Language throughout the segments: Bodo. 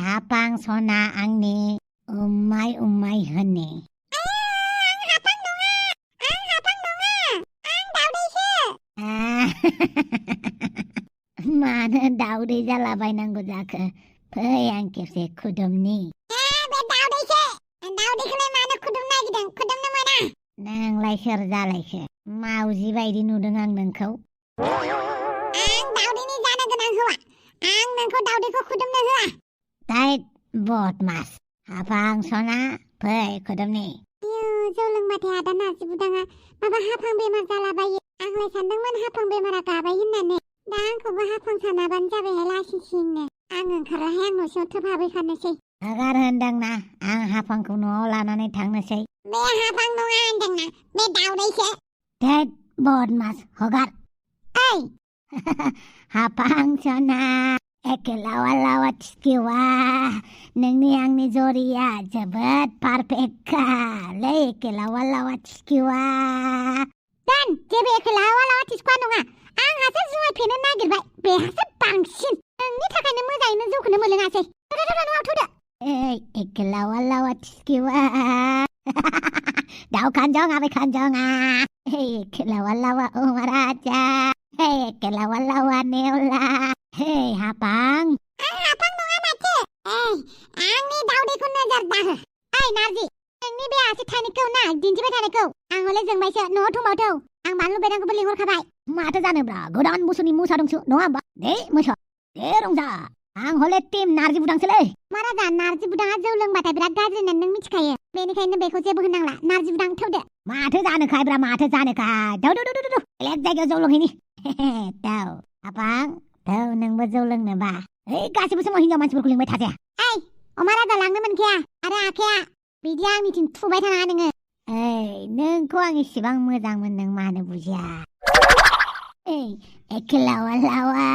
हापां सना आंनि उमाय उमाय होने मानो दाउदै जालाबायनांगौ जाखो फै आं खेबसे खुदुमनि नोंलाय सोर जालायखो मावजि बायदि नुदों आं नोंखौ Tait botmas hapang sona fै खुदुमनि जौ लोंबाथाय आदा नार्जि बुदाङा माबा हाफां बेमार जालाबायो आंलाय सानदोंमोन हाफां बेमारा गाबाय होननानै दा आंखौबो हाफां सानाबानो जाबायहाय लासिंसिंनो आं ओंखारलाहाय आं न'सिङाव थोब हाबैखानोसै हगार होनदोंना आं हाफांखौ न'आव लानानै थांनोसै बे हाफां नङा होनदोंना बे दाउदैसो Tait botmas हगार ओइ हापां सना एखेलावा लावा थिखिवा नोंनि आंनि जरिया जोबोद पारफेक्टखा लै एखेलावा लावा थिखिवा दान जेबो एखेलावा लावा थिखिवा नङा आंहासो जुमाय फेनो नागिरबाय बेहासो बांसिन नोंनि थाखायनो मोजाङैनो जौखौनो मोनलोङासै न'आव थौदो Hey, ekelawal lawat skiwa. Daw kanjong abe kanjong ah. Hey, ekelawal lawa umaraja. Hey, ekelawal lawa neula. Hey, hapang. Hapang nङा माथो. आंनि दाउदैखौ नोजोर दाहो. नार्जि, नोंनि बे आसि थाइनैखौ ना दिन्थिबाय थानायखौ आं हले जोंबायसो न'आव थौमावथौ. आं बानलु बेदांखौबो लिंहरखाबाय. माथो जानोब्रा गोदान बोसोरनि मोसादोंसो नङा होमबा? दे मोसा. दे रंजा. आं हले टिम नार्जि बुदांसोलै माराजा नार्जि बुदाङा जौ लोंबाथाय बिराद गाज्रि होननानै नों मिथिखायो बेनिखायनो बेखौ जेबो होननांला नार्जि बुदां थौदो माथो जानोखायब्रा माथो जानोखाय दाउ बेलेग जायगायाव जौ लोंहैनि दाउ आफां दाउ नोंबो जौ लोंनोबा गासिबो समाव हिनजाव मानसिफोरखौ लिंबाय थाजाया अमा राजा लांनो मोनखाया आरो आखाया बिदि आंनिथिं थुबाय थानाङा नोङो नोंखौ आं इसेबां मोजांमोन नों मानो बुजिया एखेलावा लावा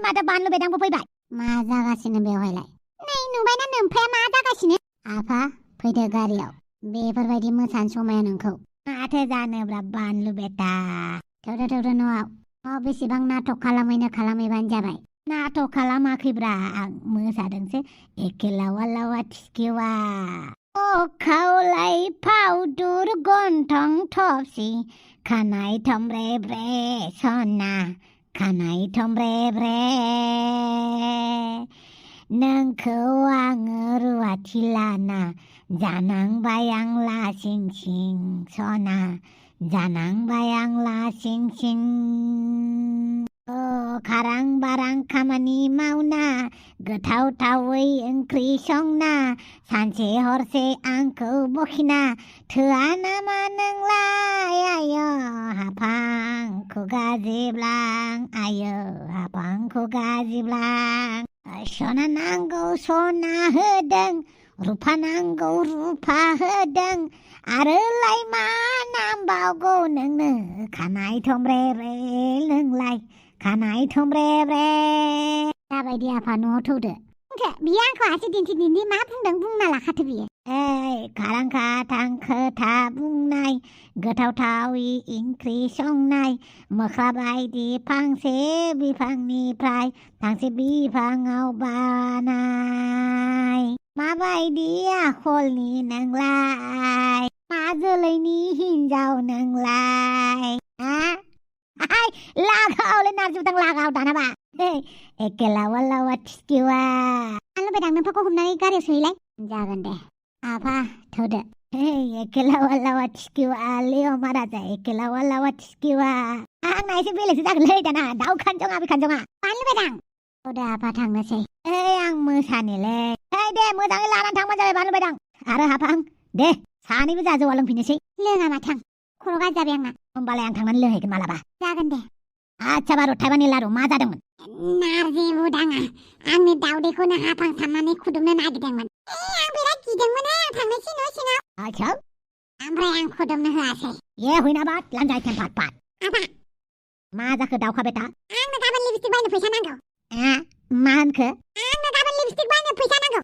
माथो बानलु बेदांबो फैबाय मा जागासिनो बेवहायलाय नै नुबायना नोमफाया मा जागासिनो आफा फैदो गारियाव बेफोरबायदि मोसानो समाया नोंखौ माथो जानोब्रा बानलु बेटा थौदो न'आव बेसेबां नाटक खालामैबानो जाबाय नाटक खालामाखैब्रा आं मोसादोंसो एखेलावा लावा थिखिवा खावलाय फावदुर गन्थं थफसि खानाय थमब्रे ब्रे सना खानाय थमब्रे ब्रे नोंखौ आङो रुवाथि लाना जानांबाय आं लासिं सिं सना जानांबाय आं लासिं सिं खारां बारां खामानि मावना गोथाव थावै ओंख्रि संना सानसे हरसे आंखौ बखिना थोआ नामा नोंलाय आयो हाफां खुगा जिब्लां आयो हाफां खुगा जिब्लां सना नांगौ सना होदों रुफा नांगौ रुफा होदों आरोलाय मा नांबावगौ नोंनो खानाय थमब्रे ब्रे नोंलाय खानाय थमब्रे ब्रे दाबायदि आफा न'आव थौदो बियो आंखौ आसि दिन्थि मा बुंदों बुंना लाखाथो बियो खारां खाथां खोथा बुंनाय गोथाव थावै ओंख्रि संनाय मोख्रा बायदि फांसे बिफांनिफ्राय फांसे बिफाङाव बानाय माबायदि आखलनि नोंलाय मा जोलैनि हिनजाव नोंलाय लागावलै नार्जि बुदां लागाव दानाबा एखेलावा लावा थिखिवा बानलु बेदां नोंफोरखौ हमनानै गारियाव सोहैलाय जागोन दे आफा थौदो एखेलावा लावा थिखिवा लेव माराजा एखेलावा लावा थिखिवा आंना एसे बेलेगसो जागोनलै दाना दाउ खानजङा बे खानजङा बानलु बेदां थौदो आफा थांनोसै आं मोसानोलै दे मोजाङै लानानै थांबानो जाबाय बानलु बेदां आरो हाफां दे सानैबो जा जौआ लोंफिननोसै लोङामा थां खर' गाज्रि जाबाय आंना होमबालाय आं थांनानै लोंहैगोन मालाबा जागोन दे आच्छा बारु थाइबानि लारु मा जादोंमोन नार्जि बुदाङा आंनि दाउदैखौनो हाफां साननानै खुदुमनो नागिरदोंमन आं बिराद गिदोंमोन आं थांनोसै न' सिङाव आच्छा ओमफ्राय आं खुदुमनो होआसै हुइनाबाद लांजाय थेमफात फात आफा मा जाखो दाउखा बेटा आंनो गाबोन लिपस्टिक बायनो फैसा नांगौ मा होनखो आंनो गाबोन लिपस्टिक बायनो फैसा नांगौ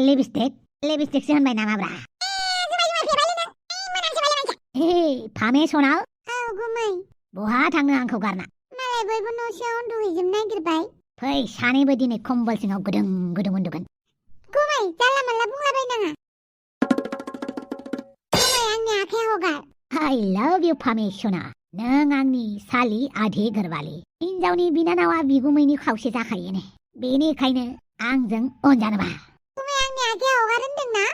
लिपस्टिकसो होनबाय नामाब्रा फामे सनाल औ गुमै बहा थांनो आंखौ गारना मालाय बयबो न'सिङाव उन्दुहैजोबनो नागिरबाय फै सानैबो दिनै खम्बल सिङाव गुदुं गुदुं उन्दुगोन गुमै जानला मानला बुंलाबायनाङा गुमै आंनि आखाइ हगार I love you फामेसना नों आंनि सालि आधि गोरबालि हिन्जावनि बिनानावा बिगुमैनि खावसे जाखायोनो बेनिखायनो आंजों अनजानोबा गुमै आंनि आखाइ हगार होनदोंना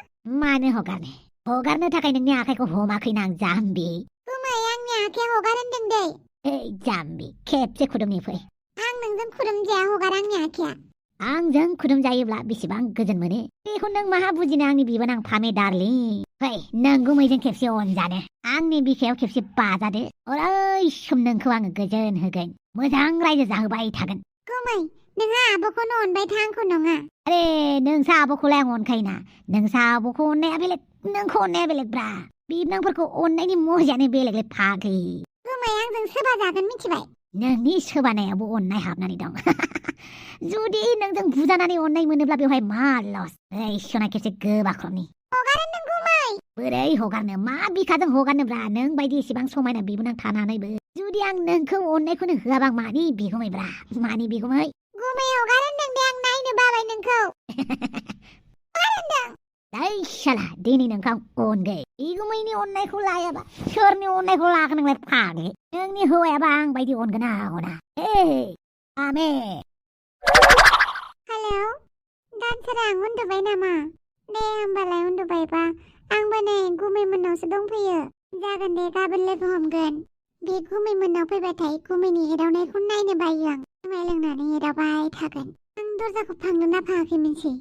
मानो हगारनो थाखाय नोंनि आखाइखौ हमाखैना आं जाम्बि गुमै आंनि आखाइ हगार होनदों दै ओइ जाम्बि खेबसे खुदुमनि फै आं नोंजों खुदुमजाया हगार आंनि आखाइया आंजों खुदुम जायोब्ला बेसेबां गोजोन मोनो बेखौ नों माहा बुजिनो आंनि बिबोनां फामे डार्लिं फै नों गुमैजों खेबसे अनजानो आंनि बिखायाव खेबसे बाजादो अरायसम नोंखौ आङो गोजोन होगोन मोजां रायजो जाहोबाय थागोन गुमै नोंहा आब'खौनो अनबाय था आंखौ नङा अरे नोंसा आब'खौलाय आं अनखायोना नोंसा आब'खौ अननाया बेलेग नोंखौ अननाया बेलेगब्रा बिबोनांफोरखौ अननायनि मजायानो बेलेगलै फाग्लि गुमै आंजों सोबा जागोन मिथिबाय नोंनि सोबानायावबो अननाय हाबनानै दं जुदि नोंजों बुजानानै अननाय मोनोब्ला बेवहाय मा लस ओइ सना खेबसे गोबाख्रबनि हगार होनदों गुमै बोरै हगारनो मा बिखाजों हगारनोब्रा नों बायदि एसेबां समायना बिबोनां थानानैबो जुदि आं नोंखौ अननायखौनो होआबा आं मानि बिगुमैब्रा मानि बिगुमै गुमै हगार होनदों दे आं नायनो बाबाय नोंखौ हगार होनदों ओइ साला दिनै नोंखौ आं अनगै बिगुमैनि अननायखौ लायाबा सोरनि अननायखौ लागोन नोंलाय फाग्लि नोंनि हौवायाबा आं बायदि अनगोन ना अना ओइ आमे हेलौ दानसोरां उन्दुबाय नामा दे होमबालाय उन्दुबायबा आंबो नै गुमै मोननावसो दंफैयो जागोन दे गाबोन लोगो हमगोन बे गुमै मोननाव फैबाथाय गुमैनि एदावनायखौ नायनो बायो आं जुमाय लोंनानै एदावबाय थागोन आं दरजाखौ फांदोंना फाङाखै मिन्थि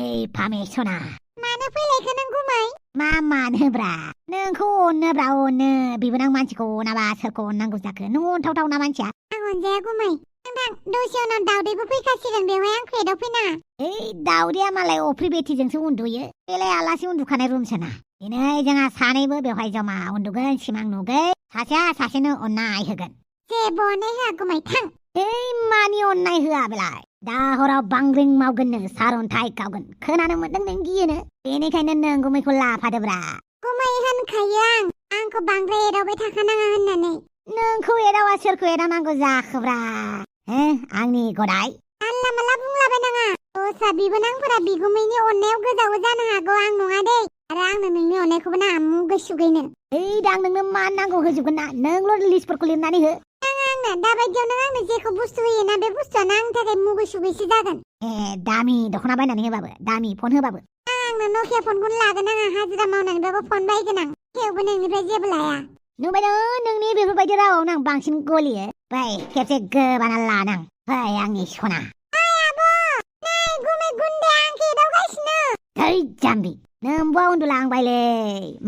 ओइ फामे सना मानो फैलायखो नों गुमै मा मानोब्रा नोंखौ अननोब्रा अननो बिबोनां मानसिखौ अनाबा सोरखौ अननांगौ जाखो नों अनथावथावना मानसिया आं अनजाया गुमै नोंथां दसे उनाव दावदैबो फैखासिगोन बेवहाय आंखौ एदावफैनाङा ओइ दावदैया मालाय अफ्रि बेथिजोंसो उन्दुयो बेलाय आलासि उन्दुखानाय रुमसोना दिनै जोंहा सानैबो बेवहाय जमा उन्दुगोन सिमां नुगोन सासेया सासेनो अननाय होगोन जेबो अननाय होआ गुमै थां ओइ मानि अननाय होआ बेलाय दा हराव बांग्रिं मावगोननो सारअन्थाइ गावगोन खोनानो मोनदों नों गियोनो बेनिखायनो नों गुमैखौ लाफादोब्रा गुमै होनखायो आंखौ बांद्राय एदावबाय थाखानाङा होननानै नोंखौ एदावा सोरखौ एदावनांगौ जाखोब्रा आंनि गदाय जानला मानला बुंलाबायनाङा दस्रा बिबोनांफोरा बिगुमैनि अननायाव गोजावो जानो हागौ आं नङा दे आरो आंनो नोंनि अननायखौबो ना मुगै सुगैनो ओइ दा आं नोंनो मा नांगौ होजोबगोन ना नोंल' लिस्टफोरखौ लिरनानै हो आंनो दाबायदियाव नों आंनो जेखौ बुस्थु होयोना बे बुस्थुआनो आंनि थाखाय मुगै सुगैसो जागोन दामि दख'ना बायनानै होबाबो दामि फन होबाबो आंनो नकिया फनखौनो लागोन आंहा हाजिरा मावनानैबाबो फन बायगोन आं थेवबो नोंनिफ्राय जेबो लाया नुबायनो नोंनि बेफोरबायदि रावावनो आं बांसिन गलियो बै खेबसे गोबाना लानां फै आंनि सना आब' नै गुमै गुन्दाया आंखौ एदावगासिनो ओइ जाम्बि नोंबो उन्दुलांबायलै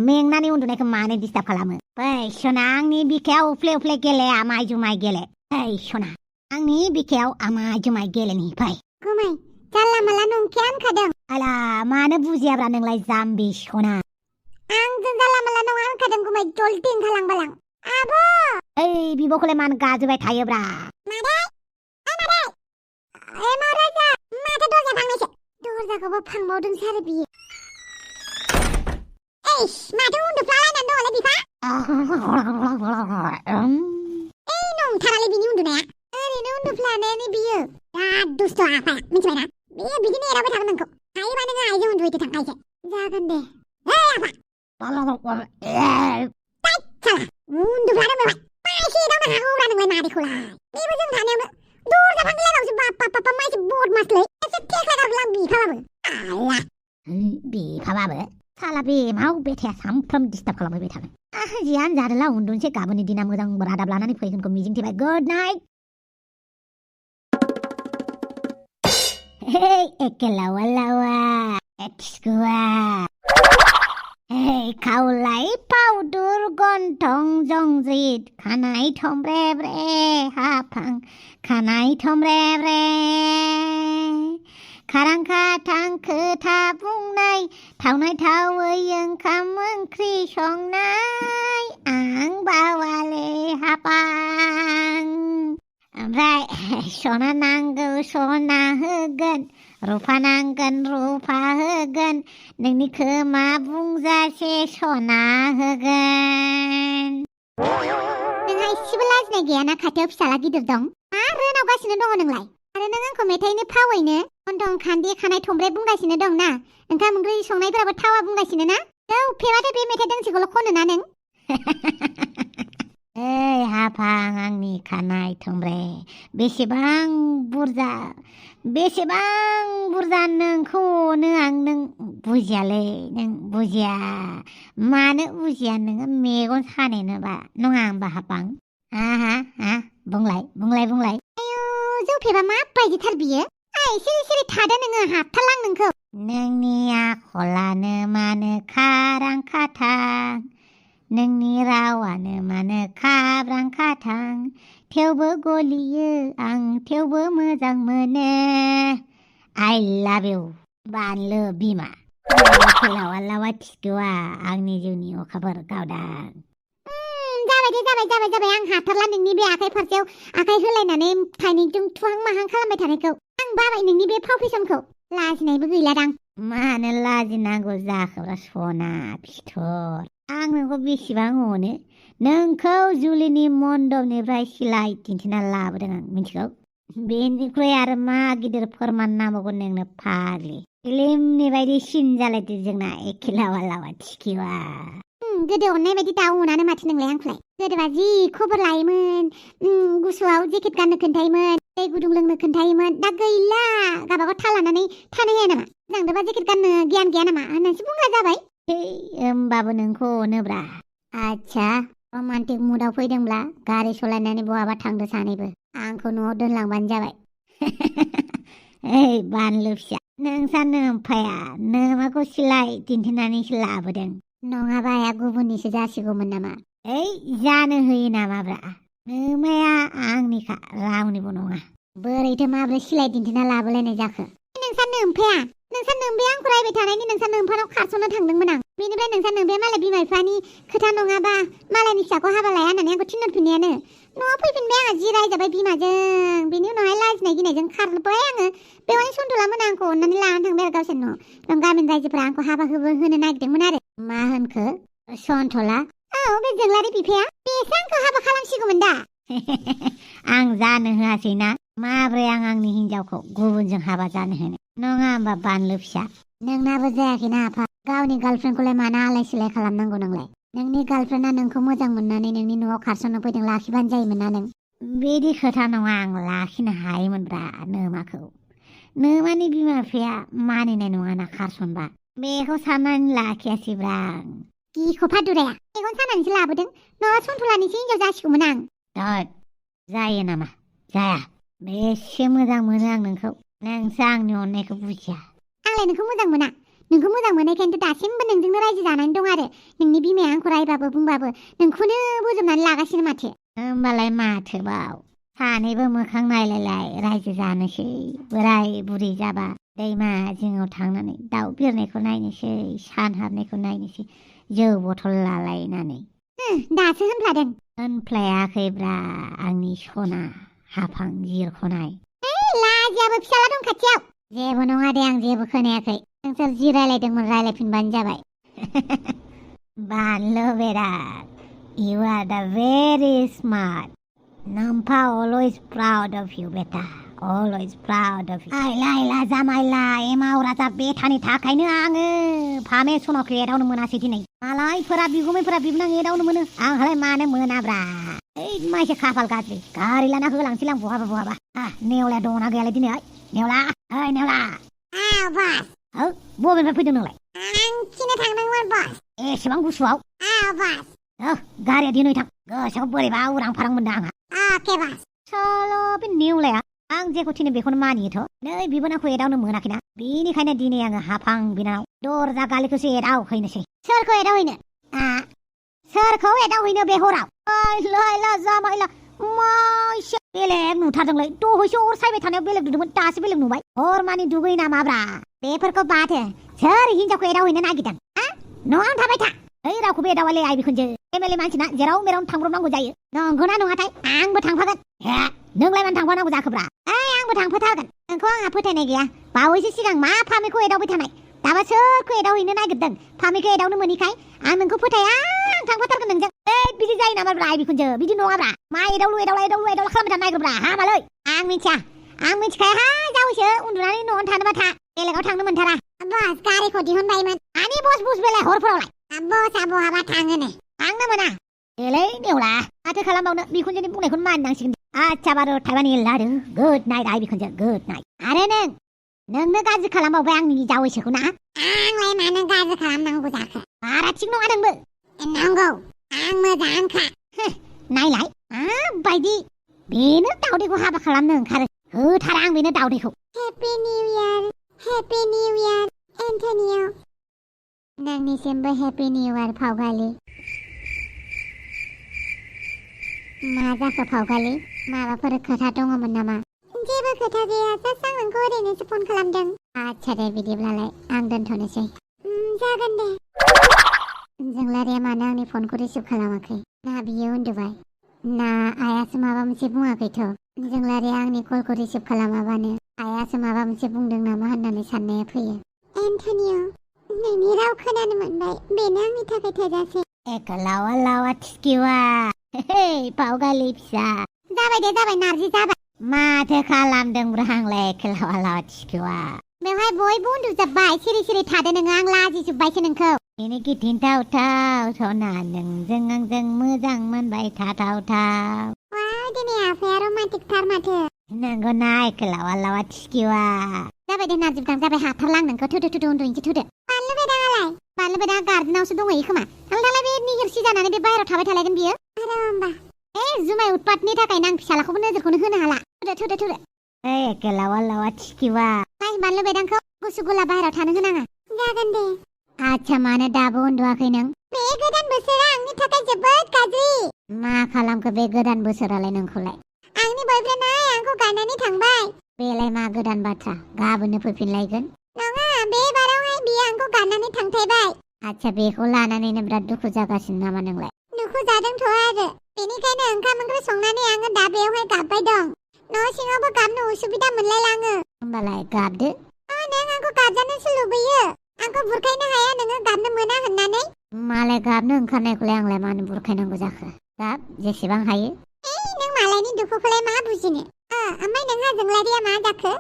मेंनानै उन्दुनायखौ मानो डिस्टार्ब खालामो फै सना आंनि बिखायाव उफ्ले उफ्ले गेले आमाय जुमाय गेले ओइ सना आंनि बिखायाव आमाय जुमाय गेलेनि फै गुमै जानला मानला नंखाया होनखादों आला मानो बुजियाब्रा नोंलाय जाम्बि सना आंजों जानला मानला नङा होनखादों गुमै जल्दि ओंखारलांबालां आब' ओइ बिब'खौलाय मानो गाजोबाय थायोब्रा मादै मावराजा माथो दरजा फांनायसो दरजाखौबो फांबावदोंसो आरो बियो एइस माथो उन्दुफ्लालायनानै दङलै बिफा नंथारालै बिनि उन्दुनाया ओरैनो उन्दुफ्लानायानो बियो बिराद दुस्थ' आफाया मिथिबायना बियो बिदिनो एरावबाय थागोन नोंखौ हायोबा नोङो आइजों उन्दुहैदो थां आइजों जागोन दे आफा उन्दुफ्लादों बेवहाय माइसो एदावनो हागौब्रा नोंलाय मादैखौलाय बेबो जों थानायावनो दरजा फांलायनावसो बाप्पा माइसो बदमासलै एसे थेख्ला गारगोन बिफाबाबो आला बिफाबाबो साला बे माव बेथाया सामफ्राम डिस्टार्ब खालामबाय थागोन जियानो जादोला उन्दुनोसै गाबोननि दिना मोजां रादाब लानानै फैगोनखौ मिजिंथिबाय good night Hey, eke lawa lawa, ekskua. Hey, kaulai powder gontong jongjit, kanai thombre bre hapang, kanai thombre bre. Karangka tang keta bungnai, taunai tawai oंखाम ओंख्रि संनाय, आं बावाले hapang. ओमफ्राय सना नांगौ सना होगोन रुफा नांगोन रुफा होगोन नोंनि खोमा बुंजासे सना होगोन नोंहा इसेबो लाजिनाय गैयाना खाथियाव फिसाला गिदिर दं मा रोनावगासिनो दङ नोंलाय आरो नों आंखौ मेथाइनि फावैनो गन्थं खान्दी खानाय थंब्रे बुंगासिनो दं ना ओंखाम ओंख्रि संनायफोराबो थावा बुंगासिनो ना जौ फेबाथाय बे मेथाइ दोंसेखौल' खनो ना नों ओइ हाफां आंनि खानाय थंब्रे बेसेबां बुरजा नोंखौ अनो आं नों बुजियालै नों बुजिया मानो बुजिया नोङो मेगन सानायनोबा नङा होमबा हाफां हा बुंलाय आयौ जौ फेबा माबायदिथार बियो ओइ सिरि थादो नोङो हाबथारलां नोंखौ नोंनि आखलानो मानो खारां खाथां नोंनि रावानो मानो खाब्रां खाथां थेवबो गलियो आं थेवबो मोजां मोनो आइ लाभ इउ बानलु बिमा खेलावा लावा थिखोआ आंनि जिउनि अखाफोर गावदां जाबाय आं हाथारला नोंनि बे आखाइ फारसेयाव आखाइ होलायनानै थाइनैजों थुहां माहां खालामबाय थानायखौ आं बाबाय नोंनि बे फाव फेसनखौ लाजिनायबो गैलादां मानो लाजिनांगौ जाखोब्रा सना फिथर आं नोंखौ बेसेबां अनो नोंखौ जुलिनि मन्दपनिफ्राय सिलाइ दिन्थिना लाबोदों आं मिथिगौ बेनिख्रुइ आरो मा गिदिर फोरमान नांबावगोन नोंनो फाग्लि फिल्मनि बायदि सिन जालायदो जोंना एखे लावा थिखिवा गोदो अननाय बायदि दा अनानो माथो नोंलाय आंखौलाय गोदोबा जि खबर लायोमोन गुसुआव जेकेट गाननो खोन्थायोमोन दै गुदुं लोंनो खोन्थायोमोन दा गैला गाबागाव था लानानै थानो हाया नामा जोंदोबा जेकेट गाननो गियान गैया नामा होननानैसो बुंग्रा जाबाय होमबाबो नोंखौ अनोब्रा आच्छा रमान्टिक मुडाव फैदोंब्ला गारि सलायनानै बहाबा थांदो सानैबो आंखौ न'आव दोनलांबानो जाबाय ओइ बानलु फिसा नोंसा नोम्फाया नोमाखौ सिलाइ दिन्थिनानैसो लाबोदों नङाबा आया गुबुननिसो जासिगौमोन नामा ओइ जानो होयो नामाब्रा नोमाया आंनिखा रावनिबो नङा बोरैथो माब्रै सिलाइ दिन्थिना लाबोलायनाय जाखो नोंसा नोम्फाया आंखौ रायबाय थानायनि नोंसा नोम्फानाव खारस'नो थांदोंमोन आं बेनिफ्राय नोंसा नोम्फाया मालाय बिमा बिफानि खोथा नङाबा मालायनि फिसाखौ हाबा लाया होननानै आंखौ थिनहरफिननायानो न'आव फैफिनबाय आङो जि रायजाबाय बिमाजों बेनि उनावहाय लाजिनाय गिनायजों खारबाय आङो बेवहाय सन्थला मोना आंखौ अननानै लानानै थांबाय आरो गावसोर न'आव गामिनि रायजोफोरा आंखौ हाबा होनो नागिरदोंमोन आरो मा होनखो सन्थला औ बे जोंलारि बिफाया बेसो आंखौ हाबा खालामसिगौमोन दा आं जानो होआसैना माब्रै आं आंनि हिनजावखौ गुबुनजों हाबा जानो होनो नङा होमबा बानलु फिसा नोंनाबो जायाखैना आफा गावनि गार्लफ्रेन्डखौलाय मानो आलाय सिलाय खालामनांगौ नोंलाय नोंनि गार्लफ्रेन्डआ नोंखौ मोजां मोननानै नोंनि न'आव खारसननो फैदों लाखिबानो जायोमोन ना नों बिदि खोथा नङा आं लाखिनो हायोमोनब्रा नोमानि बिमा बिफाया मानिनाय नङाना खारसनबा बेखौ साननानै लाखियासैब्रा आं गिखौ फादुराया मेगन सानानैसो लाबोदों नङा सन्थलानिसो हिनजाव जासिगौमोन आं जायो नामा जाया बेसे मोजां मोनो आं नोंखौ नोंसो आंनि अननायखौ बुजिया आंलाय नोंखौ मोजां मोननायखायनोथ' दासिमबो नोंजोंनो रायजो जानानै दं आरो नोंनि बिमाया आंखौ रायबाबो बुंबाबो नोंखौनो बोजबनानै लागासिनो माथो होमबालाय माथोबाव सानैबो मोखां नायलायलाय रायजो जानोसै बोराय बुरै जाबा दैमा जिङाव थांनानै दाउ बिरनायखौ नायनोसै सान हाबनायखौ नायनोसै जौ बथल लालायनानै दासो होनफ्लायाखैब्रा आंनि सना हाफां जिरख'नाय लाजियाबो फिसाला दं खाथियाव जेबो नङा दे आं जेबो खोनायाखै नोंसोर जि रायलायदोंमोन रायलायफिनबानो जाबाय बानलु बेराद you are the very smart Nampa always proud of you beta always proud of you आइला जामाइला एमाव राजा बेथानि थाखायनो आङो फामे सनाखौ एदावनो मोनासै दिनै मालायफोरा बिगुमैफोरा बिबोनां एदावनो मोनो आंहालाय मानो मोनाब्रा ओइ माइसे खाफाल गाज्रि गारि लाना होलांसै आं बहाबा नेवलाया दंना गैयालाय दिनै नेवला बास बबेनिफ्राय फैदों नोंलाय आं खिनो थांदोंमोन बास एसेबां गुसुआव बास गारिया दिनै थां गोसोआव बोरैबा उरां फारां मोनदों आंहा अके बास सल' बे नेवलाया आं जेखौ थिनो बेखौनो मानियोथ' नै बिबोनांखौ एदावनो मोनाखैना बेनिखायनो दिनै आङो हाफां बिनानाव दरजा गालिखौसो एदावहैनोसै सोरखौ एदावहैनो बे हराव लायला जामाइला माइसे बेलेग नुथारदोंलै दहैसो अर सायबाय थानायाव बेलेग नुदोंमोन दासो बेलेग नुबाय हरमानि दुगै नामाब्रा बेफोरखौ बाथो सोर हिनजावखौ एदावहैनो नागिरदों न'आवनो थाबाय था ओइ रावखौबो एदावालै आइ बिखुनजो एमएलए मानसिना जेराव मेरावनो थांब्रबनांगौ जायो नंगौना नङाथाय आंबो थांफागोन नोंलाय मानो थांफानांगौ जाखोब्रा आंबो थांफाथारगोन नोंखौ आंहा फोथायनाय गैया बावैसो सिगां मा फामेखौ एदावबाय थानाय दाबा सोरखौ एदावहैनो नागिरदों फामिखौ एदावनो मोनिखाय आं नोंखौ फोथाया आं थांफाथारगोन नोंजों बिदि जायो नामा ब्रा बिखुनजो बिदि नङाब्रा मा एदावलु खालामबाय थानो नागिरब्रा हामालै आं मिथिखायाहाय जावैसो उन्दुनानै न'आवनो थानोबा था बेलेगाव थांनो मोनथारा बस गारिखौ दिहुनबायमोन आनि बस बेलाय हरफोरावलाय बसआ बहाबा थाङोनो थांनो मोना एलै नेवला माथो खालामबावनो बिखुनजोनि बुंनायखौनो मानिनांसिगोन आच्छा बारु थाइबानि लादो गुड नाइट आइ बिखुनजो गुड नाइट आरो नोंनो गाज्रि खालामबावबाय आंनि जावैसोखौ ना आंलाय मानो गाज्रि खालामनांगौ जाखो बारा थिग नङा नोंबो नंगौ आं मोजांखा नायलाय बायदि बेनो दावदैखौ हाबा खालामनो ओंखारो होथारा आं बेनो दावदैखौ हेपि निउ इयार एन्टनिय नोंनिसिमबो हेपि निउ इयार फावगालि मा जाखो फावगालि माबाफोर खोथा दङमोन नामा जेबो खोथा गैया जास्ट आं नोंखौ ओरैनोसो फन खालामदों आच्छा दे बिदिब्लालाय आं दोनथ'नोसै जागोन दे जोंलारिया मानो आंनि फनखौ रिसिभ खालामाखै ना बियो उन्दुबाय ना आइयासो माबा मोनसे बुङाखैथ' जोंलारिया आंनि कलखौ रिसिभ खालामाबानो आइयासो माबा मोनसे बुंदों नामा होननानै साननाया फैयो एन्टनिय नोंनि राव खोनानो मोनबाय बेनो आंनि थाखाय थोजासे लावा थिकिवा फावगालि फिसा जाबाय नारजि जाबाय माथो खालामदों आंलाय लावा थिकिवा बेवहाय बयबो उन्दुजोब्बाय सिरि थादो नोङो आं लाजिजोब्बायसो नोंखौ बेनो गिदिंथाव सना नोंजों आंजों मोजां मोनबाय थाथाव दिनै आफाया रमान्टिकथार माथो नंगौ नाय लावा थिकिवा जाबाय दे नारजि बुदां जाबाय हाथारला आं नोंखौ थुदो उन्दुयैसो थुदो बानलु बेदाङा गार्डेनावसो दंहैयो खोमा थांलाय बे निहिरसि जानानै बे बाहेरायाव थाबाय थालायगोन बियो आरो होमबा जुमाय उत्पातनि थाखायनो आं फिसालाखौबो नोजोरखौनो होनो हाला थुदो लावा थिकिवा नाय बानलु बेदांखौ गुसु गुला बाहेरायाव थानो होनाङा जागोन दे आच्छा मानो दाबो उन्दुआखै नों बे गोदान बोसोरा आंनि थाखाय जोबोद गाज्रि मा खालामखो बे गोदान बोसोरालाय नोंखौलाय आंनि बयफ्रेन्डआ आंखौ गारनानै थांबाय बेलाय मा गोदान बाथ्रा गाबोननो फैफिनलायगोन नङा बे बारावहाय बियो आंखौ गारनानै थांथायबाय आच्छा बेखौ लानानैनो बिराद दुखु जागासिनो नामा नोंलाय दुखु जादोंथ' आरो बेनिखायनो ओंखाम ओंख्रि संनानै आङो दा बेयावहाय गाबबाय दं न' सिङावबो गाबनो उसुबिदा मोनलायलाङो होमबालाय गाबदो नों आंखौ गाबजानोसो लुबैयो आंखौ बुरखायनो हाया नोङो गाबनो मोना होननानै मालाय गाबनो ओंखारनायखौलाय आंलाय मानो बुरखायनांगौ जाखो गाब जेसेबां हायो नों मालायनि दुखुखौलाय मा बुजिनो ओमफ्राय नोंहा जोंलारिया मा जाखो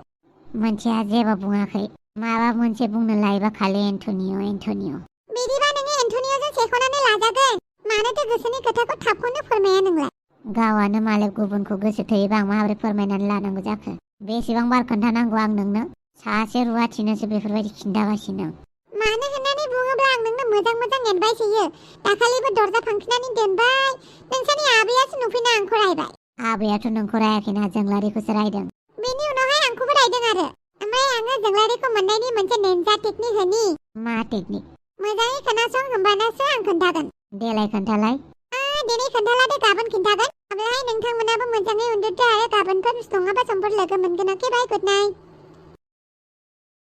मोनसेया जेबो बुङाखै माबा मोनसे बुंनो लायोबा खालि एन्टनिय बिदिबा नोङो एन्टनियजों सेख'नानै लाजागोन मानोथो गोसोनि खोथाखौ थाबखौनो फोरमाया नोंलाय गावआनो मालाय गुबुनखौ गोसो थोयोबा आं माबोरै फोरमायनानै लानांगौ जाखो बेसेबां बार खोन्थानांगौ आं नोंनो सासे रुवाथिनोसो बेफोरबायदि खिन्थागासिनो मानो होननानै बुङोब्ला आं नोंनो मोजां एडभाइस होयो दाखालिबो दरजा फांथेनानै दोनबाय नोंसानि आबैयासो नुफैना आंखौ रायबाय आबैयाथ' नोंखौ रायाखैना जोंलारिखौसो रायदों बेनि उनावहाय आंखौबो रायदों आरो ओमफ्राय आङो जोंलारिखौ मोननायनि मोनसे निन्जा टेकनिक होनि मा टेकनिक मोजाङै खोनासं होमबानासो आं खोन्थागोन देलाय खोन्थालाय दिनै खोन्थालादे गाबोन खिन्थागोन अब्लाहाय नोंथांमोनाबो मोजाङै उन्दुदो आरो गाबोनफोर नङाबा समफोर लोगो मोनगोन अके बाय गुड नाइट